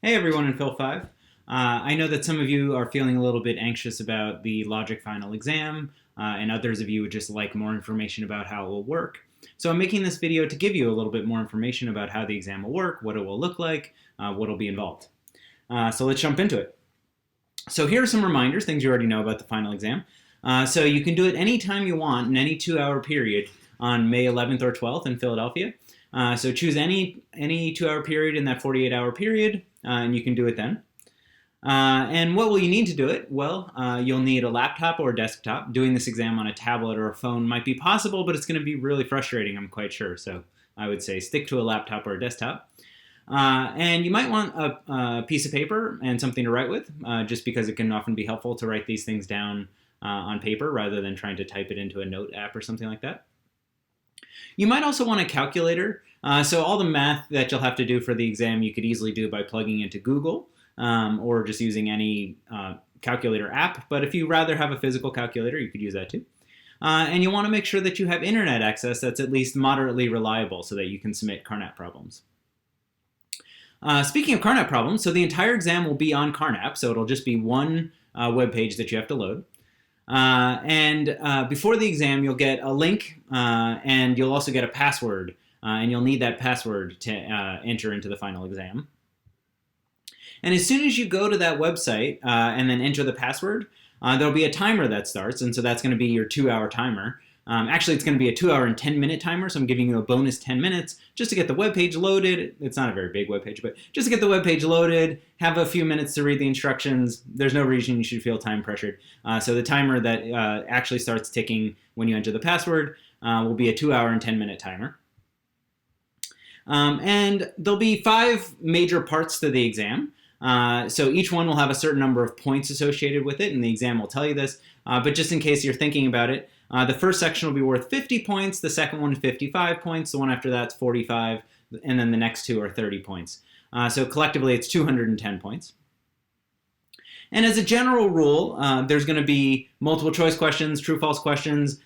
Hey everyone in Phil 5. I know that some of you are feeling a little bit anxious about the Logic final exam, and others of you would just like more information about how it will work. So I'm making this video to give you a little bit more information about how the exam will work, what it will look like, what will be involved. So let's jump into it. So here are some reminders, things you already know about the final exam. So you can do it anytime you want in any 2-hour period on May 11th or 12th in Philadelphia. So choose any 2-hour period in that 48-hour period, and you can do it then. And what will you need to do it? Well, you'll need a laptop or a desktop. Doing this exam on a tablet or a phone might be possible, but it's going to be really frustrating, I'm quite sure. So I would say stick to a laptop or a desktop. And you might want a piece of paper and something to write with, just because it can often be helpful to write these things down on paper rather than trying to type it into a note app or something like that. You might also want a calculator. So all the math that you'll have to do for the exam you could easily do by plugging into Google or just using any calculator app. But if you rather have a physical calculator, you could use that too. And you want to make sure that you have internet access that's at least moderately reliable so that you can submit Carnap problems. Speaking of Carnap problems, so the entire exam will be on Carnap, so it'll just be one web page that you have to load. Before the exam, you'll get a link, and you'll also get a password, and you'll need that password to enter into the final exam. And as soon as you go to that website and then enter the password, there'll be a timer that starts, and so that's going to be your 2-hour timer. Actually, it's going to be a 2-hour and 10-minute timer, so I'm giving you a bonus 10 minutes just to get the web page loaded. It's not a very big web page, but just to get the web page loaded, have a few minutes to read the instructions. There's no reason you should feel time pressured. So the timer that actually starts ticking when you enter the password will be a 2-hour and 10-minute timer. And there'll be 5 major parts to the exam. So each one will have a certain number of points associated with it, and the exam will tell you this. But just in case you're thinking about it, the first section will be worth 50 points, the second one 55 points, the one after that's 45, and then the next 2 are 30 points. So collectively it's 210 points. And as a general rule, there's going to be multiple choice questions, true-false questions,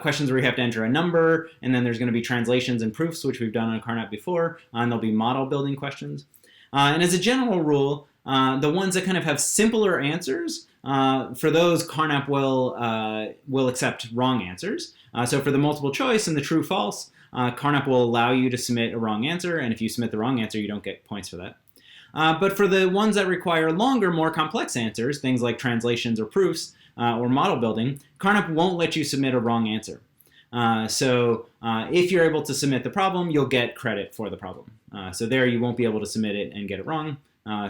questions where you have to enter a number, and then there's going to be translations and proofs, which we've done on Carnap before, and there'll be model building questions. And as a general rule, the ones that kind of have simpler answers, for those, Carnap will accept wrong answers. So for the multiple choice and the true-false, Carnap will allow you to submit a wrong answer, and if you submit the wrong answer, you don't get points for that. But for the ones that require longer, more complex answers, things like translations or proofs or model building, Carnap won't let you submit a wrong answer. So if you're able to submit the problem, you'll get credit for the problem. So there you won't be able to submit it and get it wrong.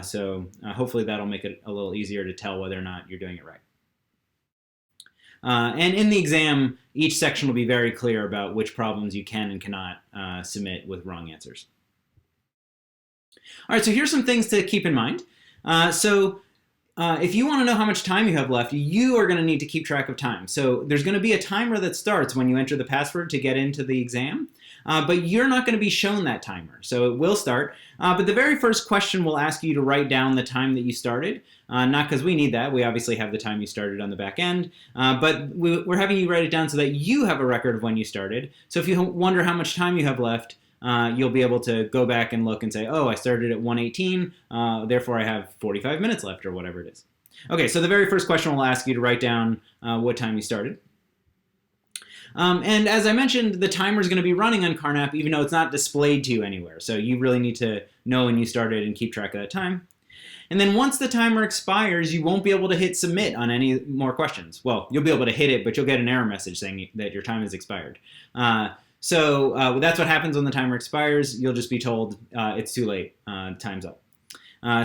So hopefully that'll make it a little easier to tell whether or not you're doing it right. And in the exam, each section will be very clear about which problems you can and cannot submit with wrong answers. All right, so here's some things to keep in mind. If you want to know how much time you have left, you are going to need to keep track of time. So there's going to be a timer that starts when you enter the password to get into the exam, but you're not going to be shown that timer. So it will start, but the very first question will ask you to write down the time that you started, not because we need that. We obviously have the time you started on the back end, but we're having you write it down so that you have a record of when you started. So if you wonder how much time you have left, you'll be able to go back and look and say, oh, I started at 1:18, therefore I have 45 minutes left, or whatever it is. Okay, so the very first question will ask you to write down what time you started. And as I mentioned, the timer is going to be running on Carnap, even though it's not displayed to you anywhere. So you really need to know when you started and keep track of that time. And then once the timer expires, you won't be able to hit submit on any more questions. Well, you'll be able to hit it, but you'll get an error message saying that your time has expired. So that's what happens when the timer expires. You'll just be told it's too late, time's up.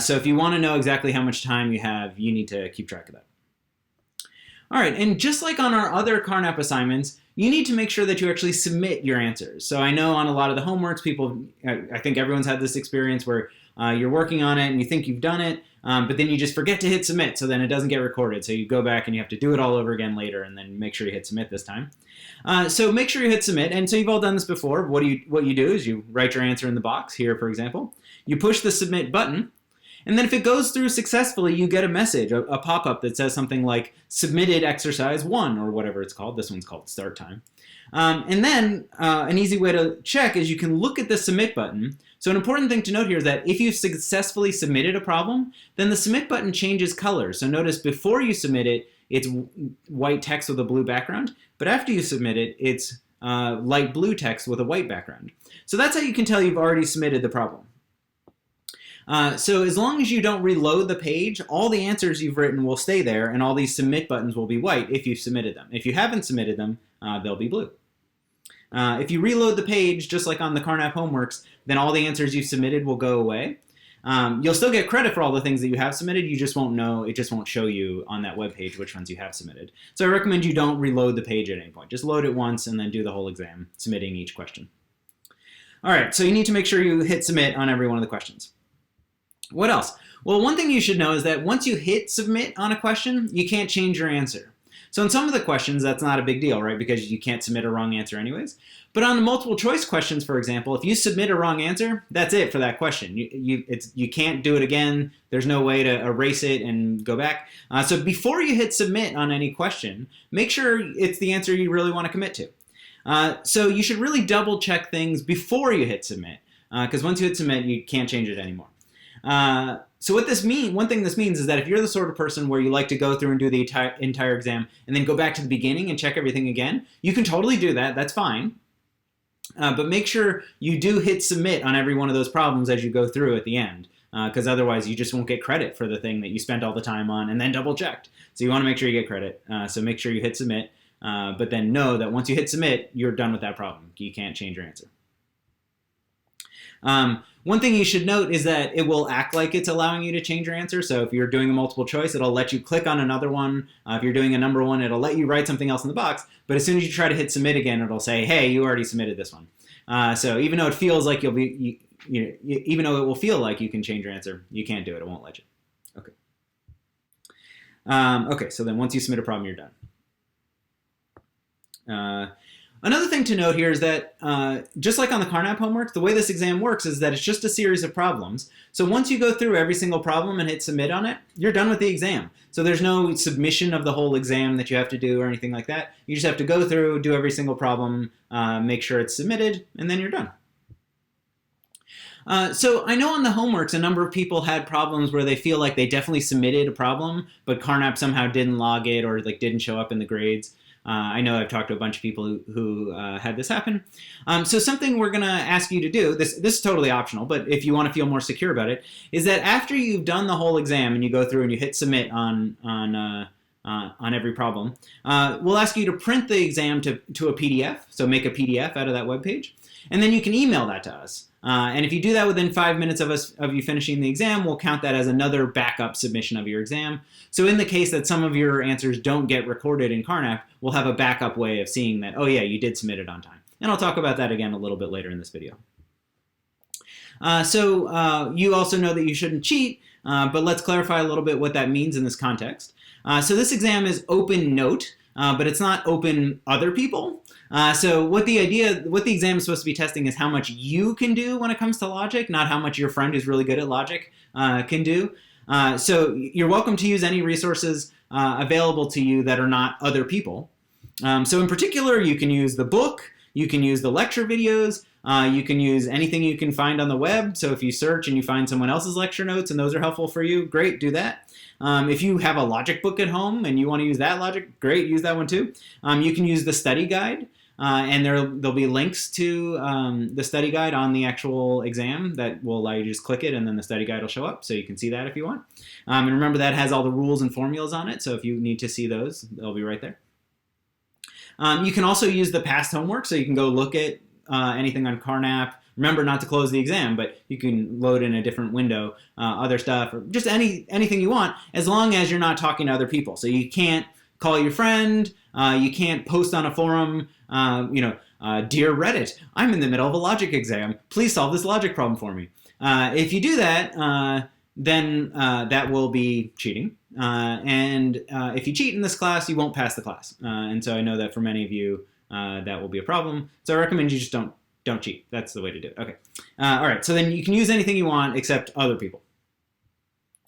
So if you want to know exactly how much time you have, you need to keep track of that. All right, and just like on our other Carnap assignments, you need to make sure that you actually submit your answers. So I know on a lot of the homeworks, I think everyone's had this experience where you're working on it and you think you've done it, but then you just forget to hit submit, so then it doesn't get recorded. So you go back and you have to do it all over again later, and then make sure you hit submit this time. So make sure you hit submit, and so you've all done this before. What you do is you write your answer in the box here, for example. You push the submit button, And then if it goes through successfully, you get a message, a pop-up that says something like submitted exercise 1 or whatever it's called. This one's called start time. And then an easy way to check is you can look at the submit button. So an important thing to note here is that if you've successfully submitted a problem, then the submit button changes colors. So notice before you submit it, it's white text with a blue background, but after you submit it, it's light blue text with a white background. So that's how you can tell you've already submitted the problem. So as long as you don't reload the page, all the answers you've written will stay there, and all these submit buttons will be white if you've submitted them. If you haven't submitted them, they'll be blue. If you reload the page, just like on the Carnap Homeworks, then all the answers you've submitted will go away. You'll still get credit for all the things that you have submitted, you just won't know, it just won't show you on that web page which ones you have submitted. So I recommend you don't reload the page at any point. Just load it once and then do the whole exam, submitting each question. All right, so you need to make sure you hit submit on every one of the questions. What else? Well, one thing you should know is that once you hit submit on a question, you can't change your answer. So in some of the questions, that's not a big deal, right? Because you can't submit a wrong answer anyways. But on the multiple choice questions, for example, if you submit a wrong answer, that's it for that question. You can't do it again. There's no way to erase it and go back. So before you hit submit on any question, make sure it's the answer you really want to commit to. So you should really double check things before you hit submit, because once you hit submit, you can't change it anymore. So what this means, one thing this means is that if you're the sort of person where you like to go through and do the entire exam and then go back to the beginning and check everything again, you can totally do that. That's fine. But make sure you do hit submit on every one of those problems as you go through at the end, because otherwise you just won't get credit for the thing that you spent all the time on and then double checked. So you want to make sure you get credit. So make sure you hit submit, but then know that once you hit submit, you're done with that problem. You can't change your answer. One thing you should note is that it will act like it's allowing you to change your answer. So if you're doing a multiple choice, it'll let you click on another one. If you're doing a number one, it'll let you write something else in the box. But as soon as you try to hit submit again, it'll say, hey, you already submitted this one. So even though it feels like even though it will feel like you can change your answer, you can't do it. It won't let you. Okay. Okay, so then once you submit a problem, you're done. Another thing to note here is that just like on the Carnap Homework, the way this exam works is that it's just a series of problems. So once you go through every single problem and hit submit on it, you're done with the exam. So there's no submission of the whole exam that you have to do or anything like that. You just have to go through, do every single problem, make sure it's submitted, and then you're done. So I know on the homeworks, a number of people had problems where they feel like they definitely submitted a problem, but Carnap somehow didn't log it or like didn't show up in the grades. I know I've talked to a bunch of people who had this happen. So something we're going to ask you to do, this is totally optional, but if you want to feel more secure about it, is that after you've done the whole exam and you go through and you hit submit on every problem, we'll ask you to print the exam to a PDF, so make a PDF out of that web page, and then you can email that to us. And if you do that within 5 minutes of you finishing the exam, we'll count that as another backup submission of your exam. So in the case that some of your answers don't get recorded in Carnap, we'll have a backup way of seeing that, oh yeah, you did submit it on time. And I'll talk about that again a little bit later in this video. You also know that you shouldn't cheat, but let's clarify a little bit what that means in this context. So this exam is open note, but it's not open other people. So what the exam is supposed to be testing is how much you can do when it comes to logic, not how much your friend who's really good at logic can do. So you're welcome to use any resources available to you that are not other people. So in particular, you can use the book, you can use the lecture videos, you can use anything you can find on the web. So if you search and you find someone else's lecture notes and those are helpful for you, great, do that. If you have a logic book at home and you want to use that logic, great, use that one too. You can use the study guide. And there'll be links to the study guide on the actual exam that will allow you to just click it and then the study guide will show up, so you can see that if you want. And remember, that has all the rules and formulas on it, so if you need to see those, they'll be right there. You can also use the past homework, so you can go look at anything on Carnap. Remember not to close the exam, but you can load in a different window, other stuff, or just anything you want, as long as you're not talking to other people. So you can't call your friend, you can't post on a forum, dear Reddit, I'm in the middle of a logic exam, please solve this logic problem for me. If you do that, then that will be cheating. And if you cheat in this class, you won't pass the class. And so I know that for many of you, that will be a problem. So I recommend you just don't cheat. That's the way to do it. Okay. All right. So then you can use anything you want except other people.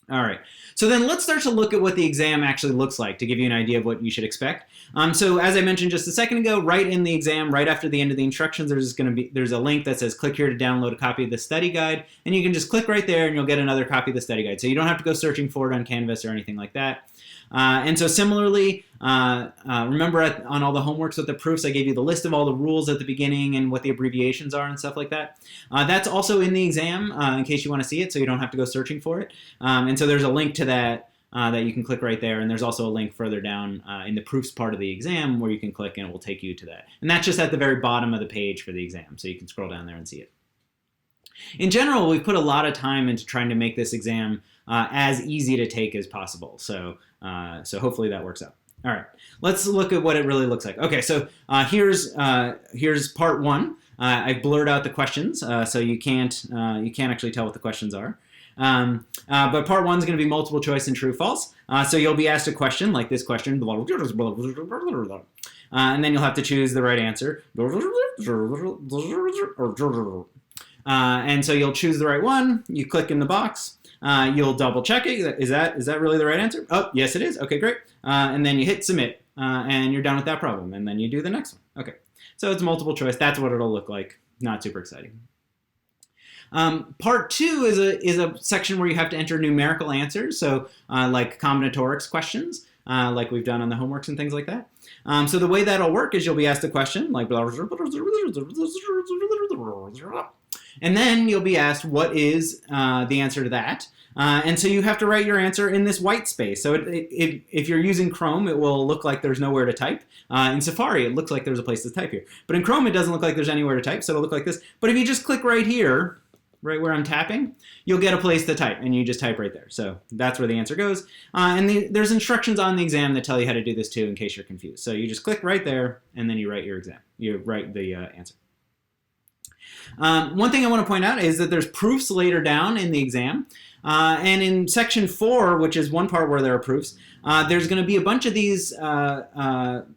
All right, so then let's start to look at what the exam actually looks like to give you an idea of what you should expect. So as I mentioned just a second ago, right in the exam, right after the end of the instructions, there's a link that says click here to download a copy of the study guide, and you can just click right there and you'll get another copy of the study guide. So you don't have to go searching for it on Canvas or anything like that. And so similarly, remember on all the homeworks with the proofs, I gave you the list of all the rules at the beginning and what the abbreviations are and stuff like that. That's also in the exam in case you want to see it, so you don't have to go searching for it. And so there's a link to that that you can click right there, and there's also a link further down in the proofs part of the exam where you can click and it will take you to that. And that's just at the very bottom of the page for the exam, so you can scroll down there and see it. In general, we've put a lot of time into trying to make this exam as easy to take as possible. So hopefully that works out. All right, let's look at what it really looks like. Okay, so here's part one. I've blurred out the questions, so you can't actually tell what the questions are. But part one is going to be multiple choice and true false. So you'll be asked a question like this question, and then you'll have to choose the right answer. And so you'll choose the right one. You click in the box. You'll double check it. Is that really the right answer? Oh, yes, it is. Okay, great. And then you hit submit, and you're done with that problem. And then you do the next one. Okay, so it's multiple choice. That's what it'll look like. Not super exciting. Part two is a section where you have to enter numerical answers. So like combinatorics questions, like we've done on the homeworks and things like that. So the way that'll work is you'll be asked a question like and then you'll be asked what is the answer to that. And so you have to write your answer in this white space. So if you're using Chrome, it will look like there's nowhere to type. In Safari, it looks like there's a place to type here. But in Chrome, it doesn't look like there's anywhere to type, so it'll look like this. But if you just click right here, right where I'm tapping, you'll get a place to type, and you just type right there. So that's where the answer goes. And there's instructions on the exam that tell you how to do this too, in case you're confused. So you just click right there, and then you write your exam. You write the answer. One thing I want to point out is that there's proofs later down in the exam. And in section 4, which is one part where there are proofs, there's going to be a bunch of these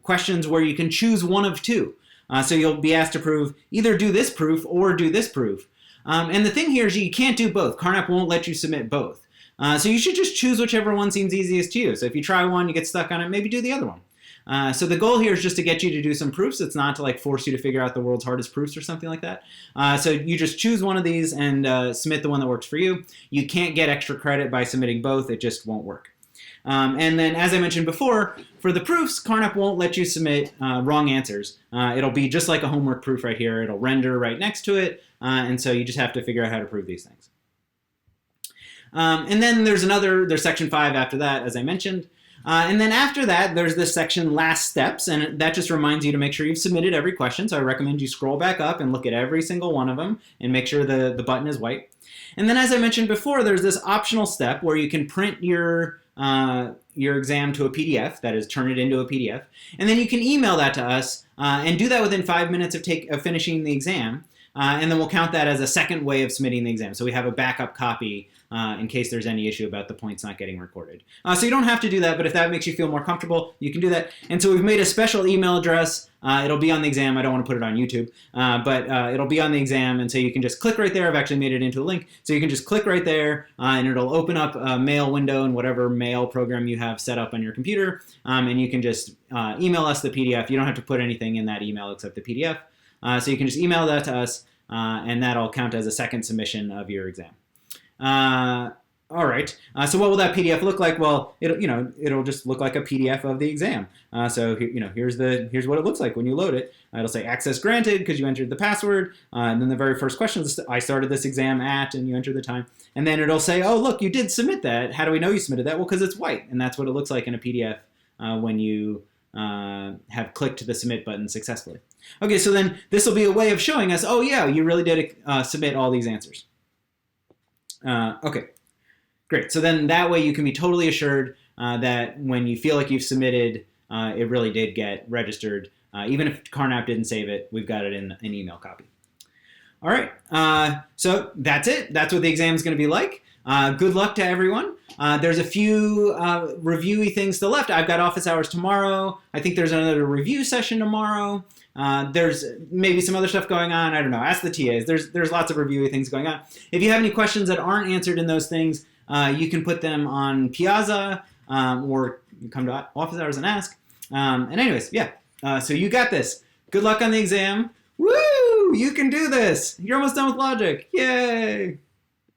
questions where you can choose one of two. So you'll be asked to prove either do this proof or do this proof. And the thing here is you can't do both. Carnap won't let you submit both. So you should just choose whichever one seems easiest to you. So if you try one, you get stuck on it, maybe do the other one. So the goal here is just to get you to do some proofs. It's not to like force you to figure out the world's hardest proofs or something like that. So you just choose one of these and submit the one that works for you. You can't get extra credit by submitting both. It just won't work. And then, as I mentioned before, for the proofs, Carnap won't let you submit wrong answers. It'll be just like a homework proof right here. It'll render right next to it. And so you just have to figure out how to prove these things. And then there's section 5 after that, as I mentioned. And then after that, there's this section, Last Steps, and that just reminds you to make sure you've submitted every question. So I recommend you scroll back up and look at every single one of them and make sure the button is white. And then, as I mentioned before, there's this optional step where you can print your exam to a PDF, that is, turn it into a PDF, and then you can email that to us and do that within 5 minutes of finishing the exam. And then we'll count that as a second way of submitting the exam. So we have a backup copy in case there's any issue about the points not getting recorded. So you don't have to do that, but if that makes you feel more comfortable, you can do that. And so we've made a special email address. It'll be on the exam. I don't want to put it on YouTube, but it'll be on the exam. And so you can just click right there. I've actually made it into a link. So you can just click right there, and it'll open up a mail window in whatever mail program you have set up on your computer. And you can just email us the PDF. You don't have to put anything in that email except the PDF. So you can just email that to us, and that'll count as a second submission of your exam. All right. So what will that PDF look like? Well, it'll just look like a PDF of the exam. So here's what it looks like when you load it. It'll say access granted because you entered the password. And then the very first question is, I started this exam at, and you enter the time. And then it'll say, oh, look, you did submit that. How do we know you submitted that? Well, because it's white, and that's what it looks like in a PDF when you have clicked the submit button successfully. Okay, so then this will be a way of showing us, oh yeah, you really did submit all these answers. Okay, great. So then that way you can be totally assured that when you feel like you've submitted, it really did get registered. Even if Carnap didn't save it, we've got it in an email copy. All right, so that's it. That's what the exam is going to be like. Good luck to everyone. There's a few reviewy things still left. I've got office hours tomorrow. I think there's another review session tomorrow. There's maybe some other stuff going on. I don't know. Ask the TAs. There's lots of reviewy things going on. If you have any questions that aren't answered in those things, You can put them on Piazza, or you come to office hours and ask. And anyways, yeah. So you got this. Good luck on the exam. Woo! You can do this. You're almost done with logic. Yay!